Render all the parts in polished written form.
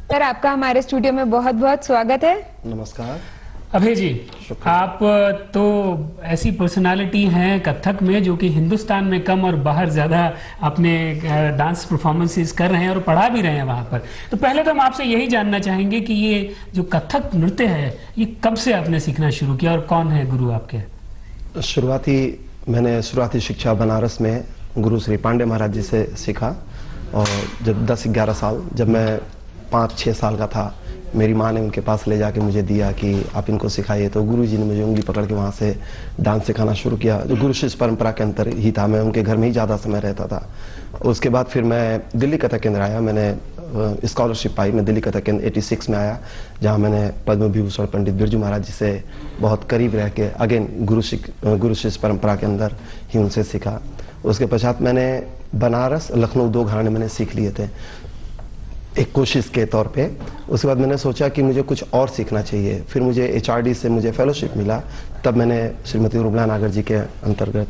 Sir, आपका हमारे studio में बहुत बहुत स्वागत है। नमस्कार अभय जी, आप तो ऐसी पर्सनालिटी हैं कथक में जो कि हिंदुस्तान में कम और बाहर ज़्यादा अपने डांस परफॉर्मेंसेस कर रहे हैं और पढ़ा भी रहे हैं वहाँ पर। तो पहले तो हम आपसे यही जानना चाहेंगे कि ये जो कथक नृत्य है ये कब से आपने सीखना शुरू किया और कौन है गुरु आपके? मैंने शुरुआती शिक्षा बनारस में गुरु श्री पांडे महाराज जी से सीखा। और जब 10-11 साल, जब मैं 5-6 साल का था, मेरी माँ ने उनके पास ले जाके मुझे दिया कि आप इनको सिखाइए। तो गुरुजी ने मुझे उंगली पकड़ के वहाँ से डांस सिखाना शुरू किया, जो गुरु शिष्य परंपरा के अंतर ही था। मैं उनके घर में ही ज़्यादा समय रहता था। उसके बाद फिर मैं दिल्ली कथक केंद्र आया। मैंने स्कॉलरशिप पाई। मैं दिल्ली कथक केंद्र 86 में आया, जहाँ मैंने पद्म विभूषण पंडित बिरजू महाराज जी से बहुत करीब रह के अगेन गुरु शिष्य परंपरा के अंदर ही उनसे सीखा। उसके पश्चात मैंने बनारस, लखनऊ 2 घराने मैंने सीख लिए थे एक कोशिश के तौर पे। उसके बाद मैंने सोचा कि मुझे कुछ और सीखना चाहिए। फिर मुझे HRD से मुझे फेलोशिप मिला। तब मैंने श्रीमती रूपला नागर जी के अंतर्गत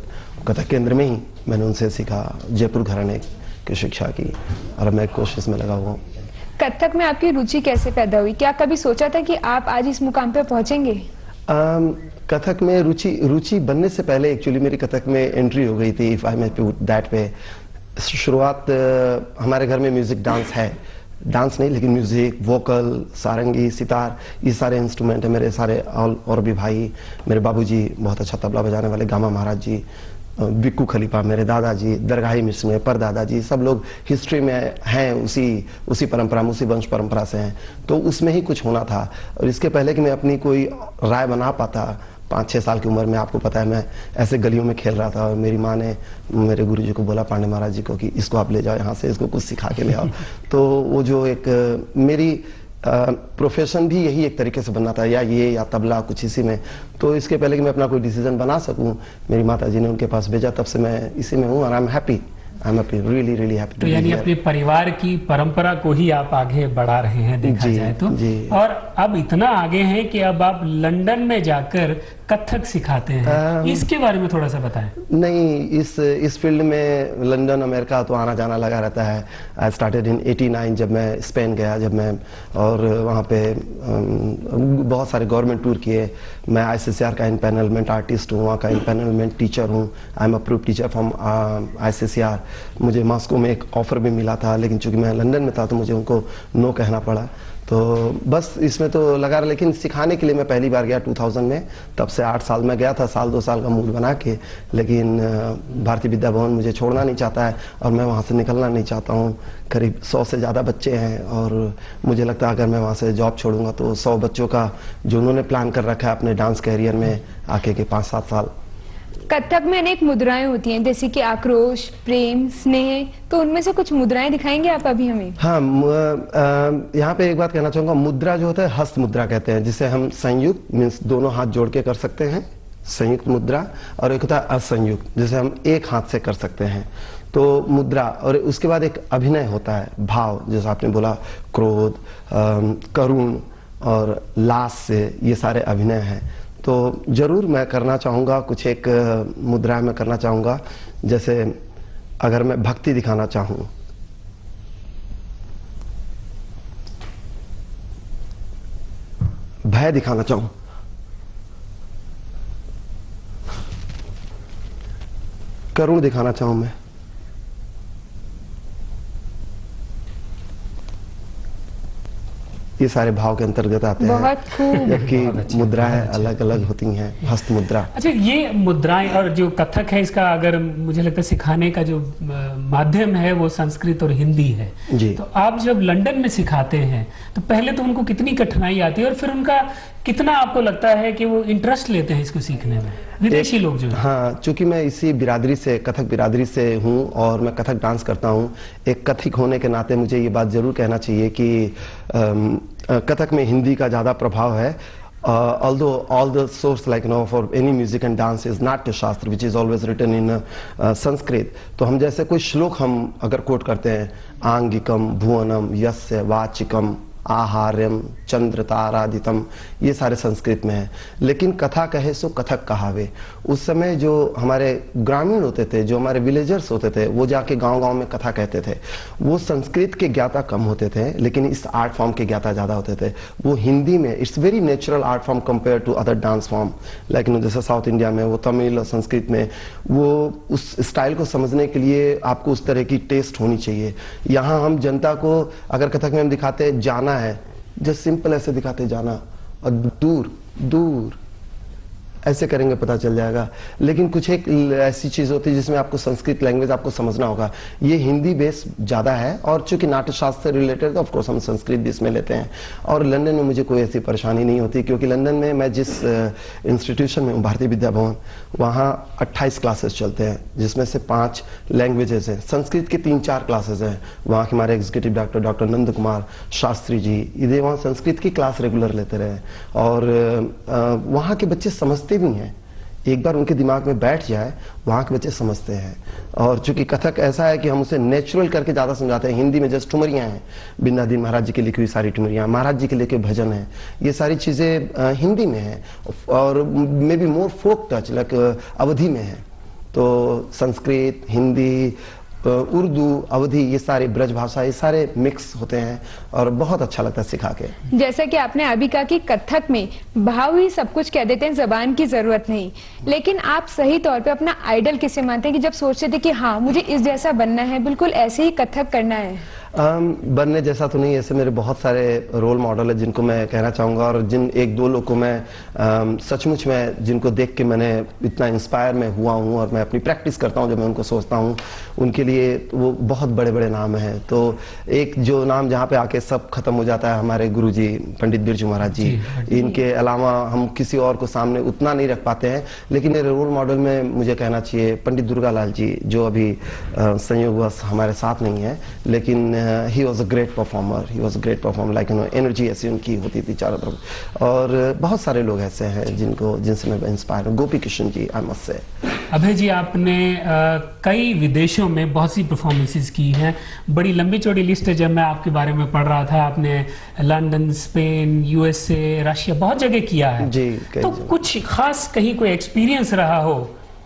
कथक केंद्र में ही मैंने उनसे सीखा, जयपुर घराने की शिक्षा की, और मैं कोशिश में लगा हुआ हूँ। कथक में आपकी रुचि कैसे पैदा हुई? क्या कभी सोचा था कि आप आज इस मुकाम पे पहुंचेंगे? कथक में रुचि बनने से पहले एक्चुअली मेरी कथक में एंट्री हो गई थी, if I may put that way. शुरुआत हमारे घर में म्यूजिक डांस है, डांस नहीं लेकिन म्यूजिक, वोकल, सारंगी, सितार, ये सारे इंस्ट्रूमेंट है। मेरे सारे और भी भाई, मेरे बाबूजी बहुत अच्छा तबला बजाने वाले, गामा महाराज जी, बिक्कू खलीफा, मेरे दादाजी, दरगाही मिश्र में परदादाजी, सब लोग हिस्ट्री में हैं, उसी परंपरा में, उसी वंश परंपरा से हैं। तो उसमें ही कुछ होना था। और इसके पहले कि मैं अपनी कोई राय बना पाता, 5-6 साल की उम्र में, आपको पता है मैं ऐसे गलियों में खेल रहा था और मेरी माँ ने मेरे गुरुजी को बोला, पांडे महाराज जी को, कि इसको आप ले जाओ यहाँ से, इसको कुछ सिखा के ले आओ। तो वो जो एक मेरी प्रोफेशन भी यही एक तरीके से बनना था, या तबला, कुछ इसी में। तो इसके पहले कि मैं अपना कोई डिसीजन बना सकूं, मेरी माता जी ने उनके पास भेजा। तब से मैं इसी में हूँ और I am happy, really happy. तो यानी अपने परिवार की परंपरा को ही आप आगे बढ़ा रहे हैं, देखा जाए तो। और अब इतना आगे हैं कि अब आप लंदन में जाकर कथक सिखाते हैं। इसके बारे में थोड़ा सा बताएं। नहीं, इस फील्ड में लंदन, अमेरिका तो आना जाना लगा रहता है। आई स्टार्टेड इन 89, जब मैं स्पेन गया, और वहाँ पे बहुत सारे गवर्नमेंट टूर किए। मैं ICCR का इम्पैनलमेंट आर्टिस्ट हूँ, वहाँ का इम्पैनलमेंट टीचर हूँ। I am approved teacher from ICCR। मुझे मॉस्को में एक ऑफर भी मिला था, लेकिन चूंकि मैं लंदन में था तो मुझे उनको नो कहना पड़ा। तो बस इसमें तो लगा रहा। लेकिन सिखाने के लिए मैं पहली बार गया 2000 में। तब से 8 साल में गया था, 1-2 साल का मूड बना के। लेकिन भारतीय विद्या भवन मुझे छोड़ना नहीं चाहता है और मैं वहाँ से निकलना नहीं चाहता हूँ। करीब 100 से ज़्यादा बच्चे हैं और मुझे लगता है अगर मैं वहाँ से जॉब छोड़ूंगा तो 100 बच्चों का जो उन्होंने प्लान कर रखा है अपने डांस कैरियर में आके के 5-7 साल। कथक में अनेक मुद्राएं होती हैं, जैसे कि आक्रोश, प्रेम, स्नेह। तो उनमें से कुछ मुद्राएं दिखाएंगे आप अभी हमें? हाँ, यहाँ पे एक बात कहना चाहूंगा। मुद्रा जो होता है, हस्त मुद्रा कहते हैं, जिसे हम संयुक्त मीन्स दोनों हाथ जोड़ के कर सकते हैं, संयुक्त मुद्रा। और एक होता है असंयुक्त, जिसे हम एक हाथ से कर सकते हैं। तो मुद्रा, और उसके बाद एक अभिनय होता है, भाव, जैसे आपने बोला क्रोध, करुण और लाश से, ये सारे अभिनय हैं। तो जरूर मैं करना चाहूँगा कुछ एक मुद्रा में करना चाहूँगा। जैसे अगर मैं भक्ति दिखाना चाहूँ, भय दिखाना चाहूँ, करुण दिखाना चाहूँ, मैं ये सारे भाव के अंतर्गत आते हैं। जबकि मुद्राएं अलग अलग होती हैं, हस्त मुद्रा। अच्छा, ये मुद्राएं और जो कथक है, इसका अगर मुझे लगता है सिखाने का जो माध्यम है वो संस्कृत और हिंदी है जी। तो आप जब लंदन में सिखाते हैं तो पहले तो उनको कितनी कठिनाई आती है और फिर उनका कितना आपको लगता है कि वो इंटरेस्ट लेते हैं इसको सीखने में, विदेशी लोग जो? हाँ, चूंकि मैं इसी बिरादरी से, कथक बिरादरी से हूँ और मैं कथक डांस करता हूँ, एक कथिक होने के नाते मुझे ये बात जरूर कहना चाहिए कि कथक में हिंदी का ज़्यादा प्रभाव है। Although all the source like for any music and dance is Natya Shastra, which is always written in Sanskrit. तो हम जैसे कोई श्लोक हम अगर कोट करते हैं, आंगिकम भुवनम यस्य वाचिकम आहार्यम चंद्र तारादितम, ये सारे संस्कृत में है। लेकिन कथा कहे सो कथक कहावे। उस समय जो हमारे ग्रामीण होते थे, जो हमारे विलेजर्स होते थे, वो जाके गांव-गांव में कथा कहते थे। वो संस्कृत के ज्ञाता कम होते थे, लेकिन इस आर्ट फॉर्म के ज्ञाता ज्यादा होते थे। वो हिंदी में it's very natural art form compare to other dance form, लेकिन जैसे साउथ इंडिया में वो तमिल और संस्कृत में, वो उस स्टाइल को समझने के लिए आपको उस तरह की टेस्ट होनी चाहिए। यहाँ हम जनता को अगर कथक में हम दिखाते हैं जाना है, जस्ट सिंपल ऐसे दिखाते जाना, और दूर दूर ऐसे करेंगे पता चल जाएगा। लेकिन कुछ एक ऐसी चीज होती है जिसमें आपको संस्कृत लैंग्वेज आपको समझना होगा। ये हिंदी बेस ज्यादा है, और चूंकि नाट्य शास्त्र से रिलेटेड, ऑफ कोर्स हम संस्कृत भी इसमें लेते हैं। और लंदन में मुझे कोई ऐसी परेशानी नहीं होती, क्योंकि लंदन में मैं जिस इंस्टीट्यूशन में हूँ, भारतीय विद्या भवन, वहाँ 28 क्लासेस चलते हैं, जिसमें से 5 लैंग्वेजेस हैं। संस्कृत के 3-4 क्लासेस हैं। वहाँ के हमारे executive director doctor Nand Kumar Shastri ji, ये वहाँ संस्कृत की क्लास रेगुलर लेते रहे, और वहाँ के बच्चे समझते भी हैं। एक बार उनके दिमाग में बैठ जाए, वहां के बच्चे समझते हैं। और चूंकि कथक ऐसा है कि हम उसे नेचुरल करके ज्यादा समझाते हैं। हिंदी में जस्ट ठुमरियां हैं, बिन्दादीन महाराज जी की लिखी हुई सारी ठुमरियां, महाराज जी के लिखे भजन है, ये सारी चीजें हिंदी में है, और may be more folk touch like Awadhi में है। तो संस्कृत, हिंदी, उर्दू, अवधी, ये सारे ब्रज भाषा, ये सारे मिक्स होते हैं, और बहुत अच्छा लगता है सिखा के। जैसा कि आपने अभी कहा कि कथक में भाव ही सब कुछ कह देते हैं, जबान की जरूरत नहीं, लेकिन आप सही तौर पे अपना आइडल किसे मानते हैं कि जब सोचते थे कि हाँ मुझे इस जैसा बनना है, बिल्कुल ऐसे ही कथक करना है? बनने जैसा तो नहीं, ऐसे मेरे बहुत सारे रोल मॉडल है जिनको मैं कहना चाहूँगा, और जिन 1-2 लोग को मैं सचमुच में जिनको देख के मैंने इतना इंस्पायर मैं हुआ हूँ, और मैं अपनी प्रैक्टिस करता हूँ जब मैं उनको सोचता हूँ, उनके लिए वो बहुत बड़े बड़े नाम हैं। तो एक जो नाम जहाँ पे आके सब खत्म हो जाता है, हमारे गुरुजी पंडित बिरजू महाराज जी। इनके अलावा हम किसी और को सामने उतना नहीं रख पाते हैं, लेकिन मेरे रोल मॉडल में मुझे कहना चाहिए पंडित दुर्गालाल जी, जो अभी संयोगवश हमारे साथ नहीं है, लेकिन he was a great performer, he was a great performer, like energy ऐसी उनकी होती थी चारों तरफ। और बहुत सारे लोग ऐसे हैं जिनसे मैं इंस्पायर हूँ। Gopi Krishna ji, I must say. अभय जी, आपने कई विदेशों में बहुत सी परफॉर्मेंसेस की हैं, बड़ी लंबी चौड़ी लिस्ट है। जब मैं आपके बारे में पढ़ रहा था, आपने लंदन, स्पेन, यूएसए, रशिया, बहुत जगह किया है जी। तो कुछ खास कहीं कोई एक्सपीरियंस रहा हो,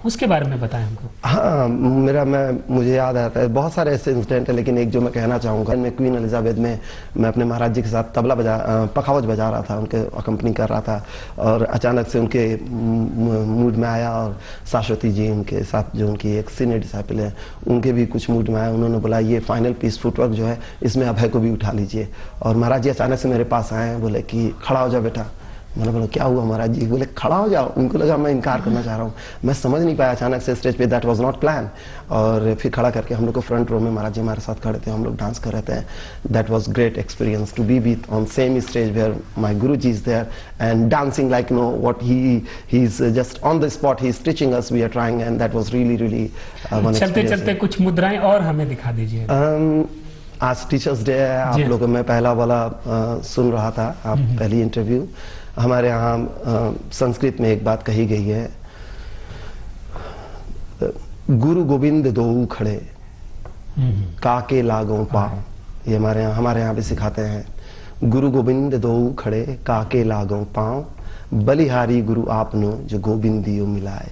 उसके बारे में बताएं हमको। हाँ, मुझे याद आता है, बहुत सारे ऐसे इंसिडेंट है, लेकिन एक जो मैं कहना चाहूँगा, मैं क्वीन एलिजाबेथ में मैं अपने महाराज जी के साथ पखावज बजा रहा था, उनके अकम्पनी कर रहा था, और अचानक से उनके मूड में आया, और शाश्वती जी उनके साथ जो उनकी एक सीनियर डिसाइपल है, उनके भी कुछ मूड में आया। उन्होंने बोला ये फाइनल पीस फुटवर्क जो है, इसमें अभय को भी उठा लीजिए। और महाराज जी अचानक से मेरे पास आए, बोले कि खड़ा हो जाओ बेटा। मैंने बोला क्या हुआ महाराज जी? बोले खड़ा हो जाओ। उनको लगा मैं इनकार करना चाह रहा हूँ, मैं समझ नहीं पाया अचानक से स्टेज पे, दैट वाज नॉट प्लान। और फिर खड़ा करके हम लोग को फ्रंट रो में महाराज जी हमारे साथ खड़े थे, हम लोग डांस कर रहे थे। That was great experience to be with on same stage where my guru ji is there and dancing like no what he is just on the spot, he is teaching us, we are trying, and that was really one. चलते चलते कुछ मुद्राएं और हमें दिखा दीजिए। आज teachers day है, आप लोगों में पहला वाला सुन रहा था, आप पहली इंटरव्यू। हमारे यहाँ संस्कृत में एक बात कही गई है, गुरु गोविंद दोऊ खड़े काके लागों पाँव। ये हमारे यहाँ भी सिखाते हैं, गुरु गोविंद दोऊ खड़े काके लागों पाँव, बलिहारी गुरु आपनो जो गोविंदियो मिलाए।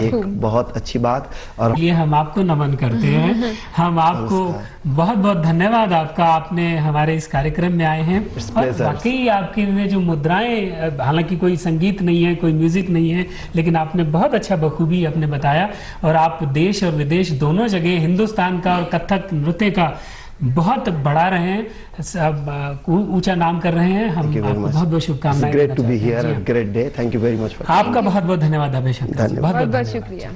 एक बहुत अच्छी बात। और ये हम आपको नमन करते हैं, हम आपको बहुत बहुत धन्यवाद आपका, आपने हमारे इस कार्यक्रम में आए हैं। और वाकई आपकी जो मुद्राएं, हालांकि कोई संगीत नहीं है, कोई म्यूजिक नहीं है, लेकिन आपने बहुत अच्छा बखूबी आपने बताया, और आप देश और विदेश दोनों जगह हिंदुस्तान का और कथक नृत्य का बहुत बढ़ा रहे हैं, सब ऊंचा नाम कर रहे हैं। हम आपको बहुत बहुत शुभकामनाएं। Great to be here, great day, thank you very much. आपका बहुत बहुत धन्यवाद अभय शंकर, बहुत बहुत शुक्रिया।